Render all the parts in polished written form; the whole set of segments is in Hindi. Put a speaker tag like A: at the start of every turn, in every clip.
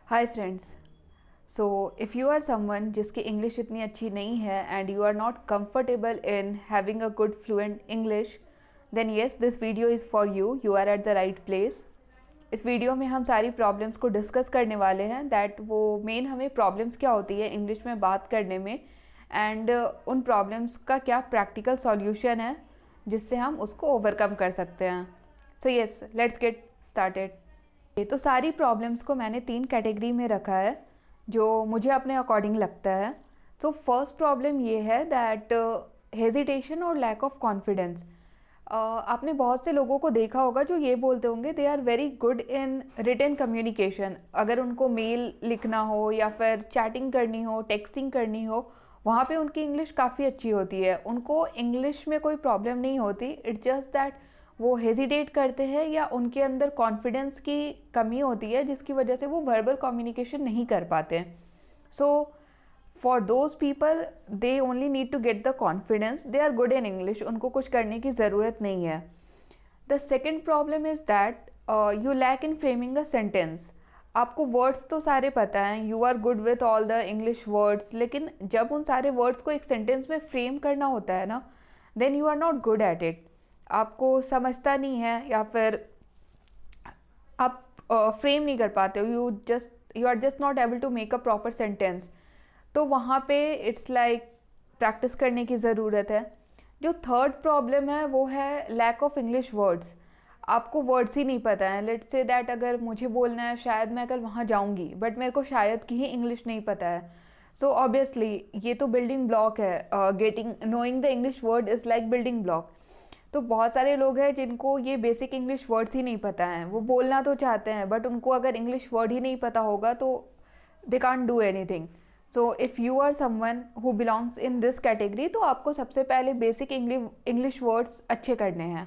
A: Hi friends. So if you are someone जिसकी इंग्लिश इतनी अच्छी नहीं है and you are not comfortable in having a good fluent English, then yes this video is for you. You are at the right place. इस वीडियो में हम सारी प्रॉब्लम्स को डिस्कस करने वाले हैं, दैट वो मेन हमें प्रॉब्लम्स क्या होती है इंग्लिश में बात करने में, एंड उन प्रॉब्लम्स का क्या प्रैक्टिकल सॉल्यूशन है जिससे हम उसको ओवरकम कर सकते हैं। So yes, let's get started. तो सारी प्रॉब्लम्स को मैंने 3 कैटेगरी में रखा है जो मुझे अपने अकॉर्डिंग लगता है। तो फर्स्ट प्रॉब्लम ये है दैट हेजिटेशन और लैक ऑफ कॉन्फिडेंस। आपने बहुत से लोगों को देखा होगा जो ये बोलते होंगे they are very good in written communication. अगर उनको मेल लिखना हो या फिर चैटिंग करनी हो, टेक्सटिंग करनी हो, वहाँ पे उनकी इंग्लिश काफ़ी अच्छी होती है, उनको इंग्लिश में कोई प्रॉब्लम नहीं होती। इट्स जस्ट दैट वो हेजिटेट करते हैं या उनके अंदर कॉन्फिडेंस की कमी होती है जिसकी वजह से वो वर्बल कम्युनिकेशन नहीं कर पाते हैं। So for those people they only need to get the confidence, they are good in English, उनको कुछ करने की ज़रूरत नहीं है। The second problem is that you lack in framing a sentence. आपको वर्ड्स तो सारे पता हैं, you are good with all the English words, लेकिन जब उन सारे वर्ड्स को एक सेंटेंस में फ्रेम करना होता है ना, then you are not good at it. आपको समझता नहीं है या फिर आप फ्रेम नहीं कर पाते हो, you are just not able to make a proper sentence. तो वहाँ पे इट्स लाइक प्रैक्टिस करने की ज़रूरत है। जो थर्ड प्रॉब्लम है वो है लैक ऑफ इंग्लिश वर्ड्स। आपको वर्ड्स ही नहीं पता है। लेट्स से दैट अगर मुझे बोलना है शायद मैं कल वहाँ जाऊँगी, बट मेरे को शायद की ही इंग्लिश नहीं पता है। सो ऑब्वियसली ये तो बिल्डिंग ब्लॉक है। Getting knowing the English word is like building block. तो बहुत सारे लोग हैं जिनको ये बेसिक इंग्लिश वर्ड्स ही नहीं पता हैं, वो बोलना तो चाहते हैं बट उनको अगर इंग्लिश वर्ड ही नहीं पता होगा तो they can't do anything. So if you are someone who belongs in this category, तो आपको सबसे पहले बेसिक इंग्लिश वर्ड्स अच्छे करने हैं।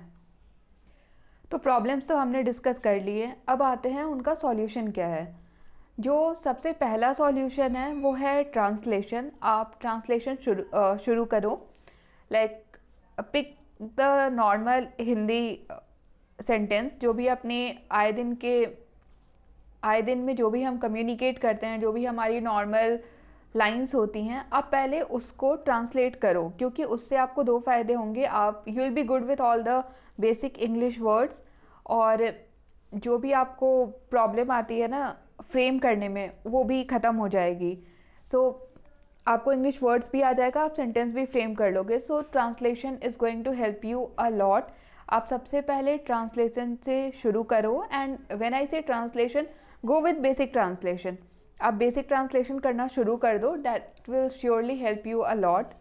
A: तो प्रॉब्लम्स तो हमने डिस्कस कर लिए, अब आते हैं उनका सॉल्यूशन क्या है। जो सबसे पहला सॉल्यूशन है वो है ट्रांसलेशन। आप ट्रांसलेशन शुरू करो। Like pick the normal Hindi sentence जो भी अपने आए दिन में जो भी हम कम्युनिकेट करते हैं, जो भी हमारी नॉर्मल लाइंस होती हैं, आप पहले उसको ट्रांसलेट करो, क्योंकि उससे आपको दो फ़ायदे होंगे। आप you will be good with all the basic English words, और जो भी आपको प्रॉब्लम आती है ना फ्रेम करने में, वो भी ख़त्म हो जाएगी। सो आपको इंग्लिश वर्ड्स भी आ जाएगा, आप सेंटेंस भी फ्रेम कर लोगे। So translation is going to help you a lot. आप सबसे पहले ट्रांसलेशन से शुरू करो, एंड व्हेन आई से translation, go with basic translation. आप बेसिक ट्रांसलेशन करना शुरू कर दो, that will surely help you a lot.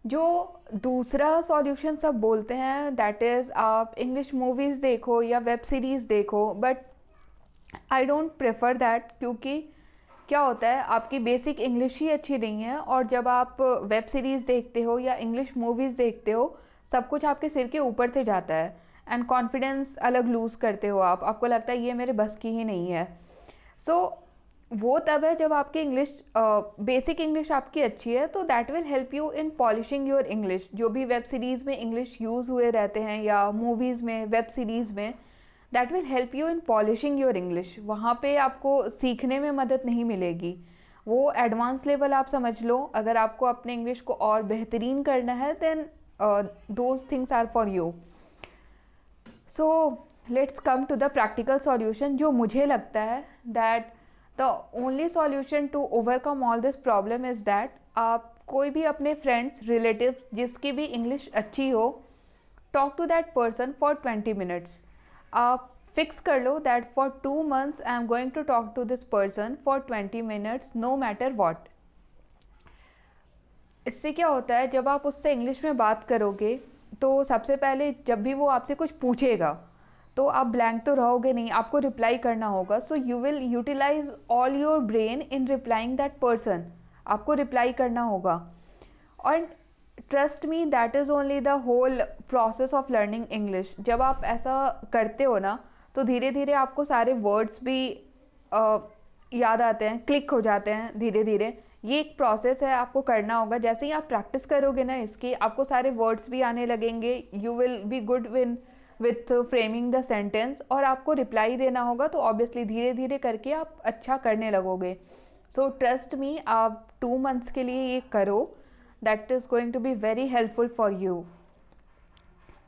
A: जो दूसरा सॉल्यूशन सब बोलते हैं दैट इज़ आप इंग्लिश मूवीज़ देखो या वेब सीरीज़ देखो, but I don't prefer that, क्योंकि क्या होता है आपकी बेसिक इंग्लिश ही अच्छी नहीं है, और जब आप वेब सीरीज़ देखते हो या इंग्लिश मूवीज़ देखते हो, सब कुछ आपके सिर के ऊपर से जाता है एंड कॉन्फिडेंस अलग लूज़ करते हो आपको लगता है ये मेरे बस की ही नहीं है। सो वो तब है जब आपकी इंग्लिश बेसिक इंग्लिश आपकी अच्छी है, तो that will help you in polishing your English. जो भी वेब सीरीज़ में इंग्लिश यूज़ हुए रहते हैं या मूवीज़ में, वेब सीरीज़ में, that will help you in polishing your English. वहाँ पे आपको सीखने में मदद नहीं मिलेगी, वो एडवांस लेवल आप समझ लो। अगर आपको अपने इंग्लिश को और बेहतरीन करना है, then those things are for you. So let's come to the practical solution. जो मुझे लगता है that the only solution to overcome all this problem is that आप कोई भी अपने फ्रेंड्स, रिलेटिव जिसकी भी इंग्लिश अच्छी हो, talk to that person for 20 minutes. आप फिक्स कर लो that for 2 months I am going to talk to this person for 20 minutes, no matter what. इससे क्या होता है, जब आप उससे इंग्लिश में बात करोगे तो सबसे पहले जब भी वो आपसे कुछ पूछेगा तो आप ब्लैंक तो रहोगे नहीं, आपको रिप्लाई करना होगा। So you will utilise all your brain in replying that person. आपको रिप्लाई करना होगा, और trust me that is only the whole process of learning English. जब आप ऐसा करते हो ना, तो धीरे धीरे आपको सारे वर्ड्स भी याद आते हैं, क्लिक हो जाते हैं धीरे धीरे। ये एक प्रोसेस है, आपको करना होगा। जैसे ही आप प्रैक्टिस करोगे ना इसकी, आपको सारे वर्ड्स भी आने लगेंगे, you will be good with framing the sentence, और आपको रिप्लाई देना होगा, तो ऑब्वियसली धीरे धीरे करके आप अच्छा करने लगोगे. सो ट्रस्ट मी, आप 2 मंथ्स के लिए ये करो. That is going to be very helpful for you.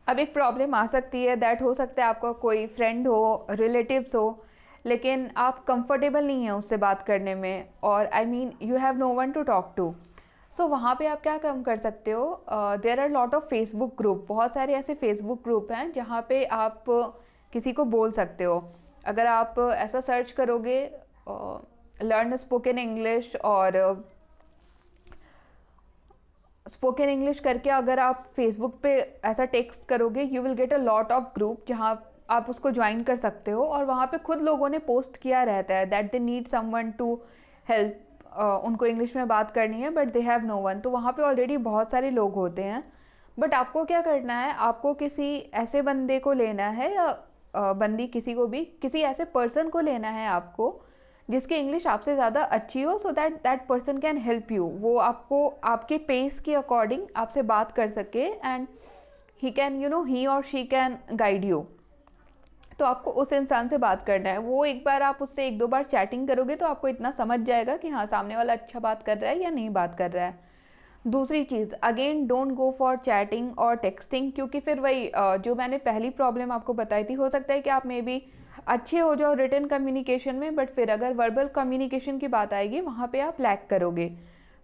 A: अब एक प्रॉब्लम आ सकती है, दैट हो सकता है आपका कोई फ्रेंड हो, रिलेटिव्स हो, लेकिन आप कंफर्टेबल नहीं हैं उससे बात करने में, और I mean you have no one to talk to. So वहाँ पे आप क्या काम कर सकते हो, there are lot of Facebook group, बहुत सारे ऐसे फेसबुक ग्रुप हैं जहाँ पे आप किसी को बोल सकते हो. अगर आप ऐसा सर्च करोगे लर्न स्पोकन इंग्लिश और स्पोकन इंग्लिश करके, अगर आप फेसबुक पे ऐसा टेक्स्ट करोगे, you will get a lot of group जहाँ आप उसको ज्वाइन कर सकते हो, और वहाँ पे खुद लोगों ने पोस्ट किया रहता है that they need someone to help. उनको इंग्लिश में बात करनी है but they have no one, तो वहाँ पे ऑलरेडी बहुत सारे लोग होते हैं. बट आपको क्या करना है, आपको किसी ऐसे बंदे को लेना है, या बंदी, किसी को भी, किसी ऐसे पर्सन को लेना है आपको जिसकी इंग्लिश आपसे ज़्यादा अच्छी हो, so that that person can help you. वो आपको आपके पेस के अकॉर्डिंग आपसे बात कर सके, and he can, you know, he or she can guide you. तो आपको उस इंसान से बात करना है. वो एक बार आप उससे 1-2 बार चैटिंग करोगे तो आपको इतना समझ जाएगा कि हाँ, सामने वाला अच्छा बात कर रहा है या नहीं बात कर रहा है. दूसरी चीज़, again don't go for chatting or texting, क्योंकि फिर वही जो मैंने पहली प्रॉब्लम आपको बताई थी, हो सकता है कि आप मे बी अच्छे हो जाओ रिटन कम्युनिकेशन में, बट फिर अगर वर्बल कम्युनिकेशन की बात आएगी वहाँ पे आप लैक करोगे.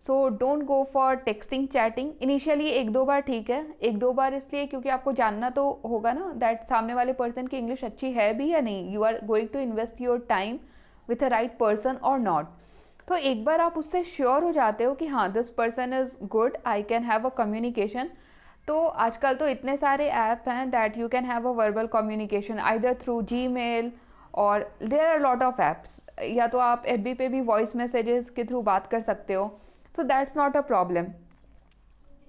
A: So don't go for texting chatting. Initially 1-2 बार ठीक है, 1-2 बार इसलिए क्योंकि आपको जानना तो होगा ना दैट सामने वाले पर्सन की इंग्लिश अच्छी है भी या नहीं. You are going to invest your time with a right person और नॉट. तो एक बार आप उससे श्योर हो जाते हो कि हाँ, this person is good, I can have a communication, तो आजकल तो इतने सारे ऐप हैं that you can have a verbal communication either through Gmail, और there are lot of apps, या तो आप एफबी पे भी वॉइस मैसेजेस के थ्रू बात कर सकते हो. So that's not a problem.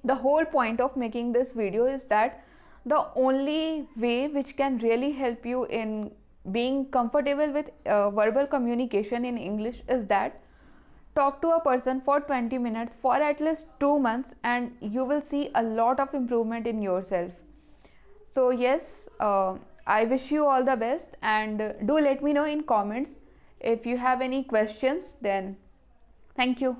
A: The whole point of making this video is that the only way which can really help you in being comfortable with verbal communication in English is that talk to a person for 20 minutes for at least 2 months, and you will see a lot of improvement in yourself. So yes, I wish you all the best, and do let me know in comments if you have any questions. Then thank you.